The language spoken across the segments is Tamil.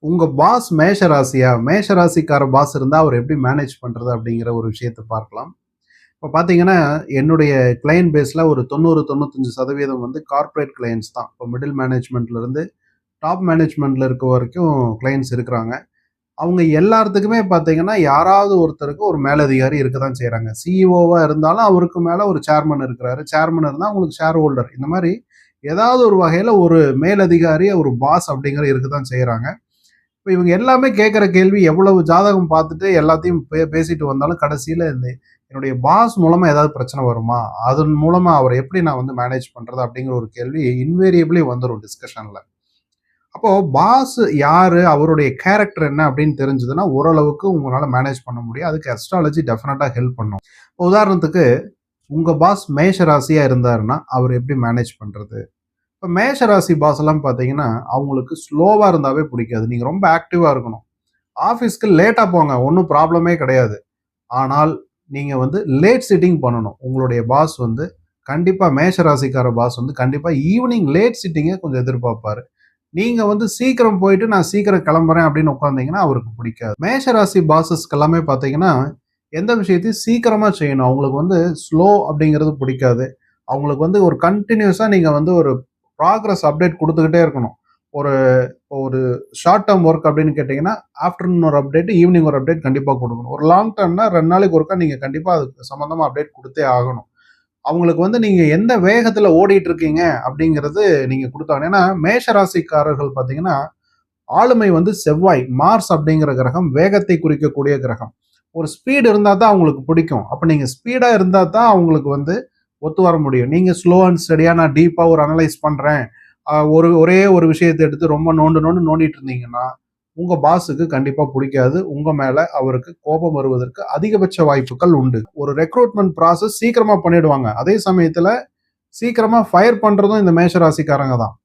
உங்க பாஸ் மேஷ ராசியா? மேஷ ராசிக்கார பாஸ் இருந்தா அவர் எப்படி மேனேஜ் பண்றது அப்படிங்கிற ஒரு விஷயத்த பார்க்கலாம். இப்ப பார்த்தீங்கன்னா, என்னுடைய கிளையன்ட் பேஸ்ல ஒரு 90, 95% வந்து கார்ப்பரேட் கிளையண்ட்ஸ் தான். இப்போ மிடில் மேனேஜ்மென்ட்ல இருந்து டாப் மேனேஜ்மென்ட்ல இருக்க வரைக்கும் கிளையண்ட்ஸ் இருக்கிறாங்க. அவங்க எல்லாத்துக்குமே பார்த்தீங்கன்னா, யாராவது ஒருத்தருக்கு ஒரு மேலதிகாரி இருக்க தான் செய்றாங்க. சிஇஓவா இருந்தாலும் அவருக்கு மேல ஒரு சேர்மன் இருக்கிறாரு. சேர்மன் இருந்தா அவங்களுக்கு ஷேர் ஹோல்டர். இந்த மாரி ஏதாவது ஒரு வகையில ஒரு மேலதிகாரி, ஒரு பாஸ் அப்படிங்கிற இருக்க தான் செய்றாங்க. இப்ப இவங்க எல்லாமே கேட்கிற கேள்வி எவ்வளவு ஜாதகம் பார்த்துட்டு எல்லாத்தையும் பேசிட்டு வந்தாலும் கடைசியில என்னுடைய பாஸ் மூலமா ஏதாவது பிரச்சனை வருமா? அதன் மூலமா அவர எப்படி நான் வந்து மேனேஜ் பண்றது? அப்படிங்கிற ஒரு கேள்வி இன்வேரியபிளி வந்துரும் டிஸ்கஷன்ல. அப்போ பாஸ் யாரு? அவருடைய கேரக்டர் என்ன அப்படின்னு தெரிஞ்சதுன்னா, ஓரளவுக்கு உங்களால மேனேஜ் பண்ண முடியும். அதுக்கு அஸ்ட்ராலஜி டெஃபினட்டா ஹெல்ப் பண்ணும். உதாரணத்துக்கு உங்க பாஸ் மேஷ ராசியா இருந்தாருன்னா, அவர் எப்படி மேனேஜ் பண்றது? இப்ப மேஷ ராசி பாஸ் எல்லாம் பார்த்தீங்கன்னா, அவங்களுக்கு ஸ்லோவா இருந்தாவே பிடிக்காது. நீங்க ரொம்ப ஆக்டிவா இருக்கணும். ஆஃபீஸ்க்கு லேட்டா போங்க. ஒண்ணும் ப்ராப்ளமே கிடையாது. ஆனால் நீங்க வந்து லேட் சிட்டிங் பண்ணணும். உங்களுடைய பாஸ் வந்து கண்டிப்பா மேஷ ராசிக்கார பாஸ் வந்து கண்டிப்பா ஈவினிங் லேட் சிட்டிங்க கொஞ்சம் எதிர்பார்ப்பாரு. நீங்க வந்து சீக்கிரம் போயிட்டு நான் சீக்கிரம் கிளம்புறேன் அப்படின்னு உட்கார்ந்தீங்கன்னா அவருக்கு பிடிக்காது. மேஷ ராசி பாஸஸ்க்கு எல்லாமே பார்த்தீங்கன்னா, எந்த விஷயத்தையும் சீக்கிரமா செய்யணும். அவங்களுக்கு வந்து ஸ்லோ அப்படிங்கிறது பிடிக்காது. அவங்களுக்கு வந்து ஒரு கன்டினியூஸா நீங்க வந்து ஒரு ப்ராக்ரஸ் அப்டேட் குடுத்துக்கிட்டே இருக்கணும். ஒரு ஒரு ஷார்ட் டெர்ம் வொர்க் அப்படின்னு கேட்டீங்கன்னா, ஆஃப்டர்நூன் ஒரு அப்டேட், ஈவினிங் ஒரு அப்டேட் கண்டிப்பா குடுக்கணும். ஒரு லாங் டெர்ம்னா 2 நாளைக்கு ஒருக்கா நீங்க கண்டிப்பா அதுக்கு சம்மந்தமா அப்டேட் குடுத்தே ஆகணும். அவங்களுக்கு வந்து நீங்க எந்த வேகத்துல ஓடிட்டு இருக்கீங்க அப்படிங்கிறது நீங்க குடுத்தாகணும். ஏன்னா, மேஷ ராசிக்காரர்கள் பார்த்தீங்கன்னா, ஆளுமை வந்து செவ்வாய், மார்ஸ் அப்படிங்கிற கிரகம் வேகத்தை குறிக்கக்கூடிய கிரகம். ஒரு ஸ்பீடு இருந்தா தான் அவங்களுக்கு பிடிக்கும். அப்ப நீங்க ஸ்பீடா இருந்தா தான் அவங்களுக்கு வந்து ஒத்து வர முடியும். நீங்க ஸ்லோ அண்ட் ஸ்டடியா நான் டீப்பா ஒரு அனலைஸ் பண்றேன். ஒரே ஒரு விஷயத்த எடுத்து ரொம்ப நோண்டு நோண்டு நோண்டிட்டு இருந்தீங்கன்னா, உங்க பாஸுக்கு கண்டிப்பா புடிக்காது. உங்க மேல அவருக்கு கோபம் வருவதற்கு அதிகபட்ச வாய்ப்புகள் உண்டு. ஒரு ரெக்ரூட்மென்ட் ப்ராசஸ் சீக்கிரமா பண்ணிடுவாங்க. அதே சமயத்துல சீக்கிரமா ஃபயர் பண்றதும் இந்த மேஷ ராசிக்காரங்க தான்.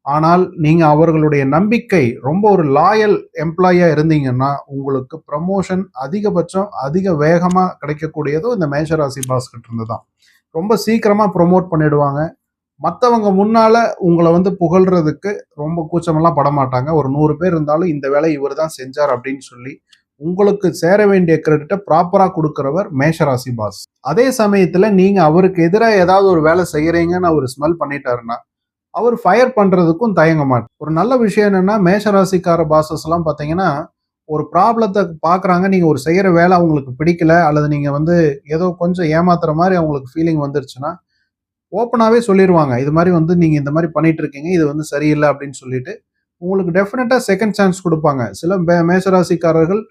ஆனால் நீங்க அவர்களுடைய நம்பிக்கை ரொம்ப ஒரு லாயல் எம்ப்ளாயியா இருந்தீங்கன்னா, உங்களுக்கு ப்ரமோஷன் அதிகபட்சம் அதிக வேகமா கிடைக்கக்கூடியதும் இந்த மேஷராசி பாஸ் கிட்ட இருந்து தான். ரொம்ப சீக்கிரமா ப்ரமோட் பண்ணிடுவாங்க. மத்தவங்க முன்னால உங்கள வந்து புகழ்றதுக்கு ரொம்ப கூச்சமெல்லாம் படமாட்டாங்க. ஒரு 100 பேர் இருந்தாலும் இந்த வேலைய இவரு தான் செஞ்சார் அப்படின்னு சொல்லி, உங்களுக்கு சேர வேண்டிய கிரெடிட்ட ப்ராப்பரா குடுக்கிறவர் மேஷராசி பாஸ். அதே சமயத்துல நீங்க அவருக்கு எதிரா ஏதாவது ஒரு வேலை செய்யறீங்கன்னு அவரு ஸ்மெல் பண்ணிட்டாருன்னா, அவர் ஃபயர் பண்றதுக்கும் தயங்க மாட்டார். ஒரு நல்ல விஷயம் என்னன்னா, மேஷராசிக்கார பாஸஸ் எல்லாம் பார்த்தீங்கன்னா, ஒரு ப்ராப்ளத்த பார்க்குறாங்க. நீங்க ஒரு செய்யற வேலை அவங்களுக்கு பிடிக்கல, அல்லது நீங்க வந்து ஏதோ கொஞ்சம் ஏமாத்துற மாரி அவங்களுக்கு ஃபீலிங் வந்துருச்சுன்னா, ஓப்பனாவே சொல்லிருவாங்க. இது மாரி வந்து நீங்க இந்த மாரி பண்ணிட்டு இருக்கீங்க. இது வந்து சரியில்ல அப்படின்னு சொல்லிட்டு, உங்களுக்கு டெஃபினட்டா செகண்ட் சான்ஸ் குடுப்பாங்க. சில மேஷராசிக்காரர்கள்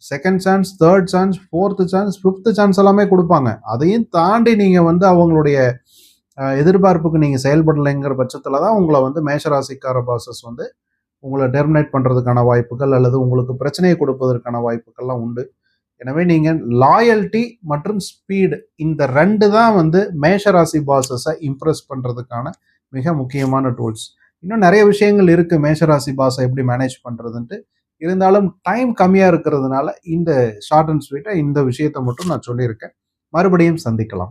செகண்ட் சான்ஸ், 3 சான்ஸ், 4த் சான்ஸ், 5த் சான்ஸ் எல்லாமே குடுப்பாங்க. அதையும் தாண்டி நீங்க வந்து அவங்களுடைய எதிர்பார்ப்புக்கு நீங்க செயல்படலைங்கிற பட்சத்துல தான் உங்கள வந்து மேஷராசிக்கார பாஸஸ் வந்து உங்கள டெர்மினேட் பண்றதுக்கான வாய்ப்புகள் அல்லது உங்களுக்கு பிரச்சனையை கொடுப்பதற்கான வாய்ப்புகள்லாம் உண்டு. எனவே நீங்க லாயல்டி மற்றும் ஸ்பீடு இந்த 2 தான் வந்து மேஷராசி பாஸஸ இம்ப்ரெஸ் பண்றதுக்கான மிக முக்கியமான டூல்ஸ். இன்னும் நெறைய விஷயங்கள் இருக்கு மேஷராசி பாஸ எப்படி மேனேஜ் பண்றதுன்ட்டு. இருந்தாலும் டைம் கம்மியா இருக்கிறதுனால இந்த ஷார்ட் அண்ட் ஸ்வீட்டா இந்த விஷயத்த மட்டும் நான் சொல்லியிருக்கேன். மறுபடியும் சந்திக்கலாம்.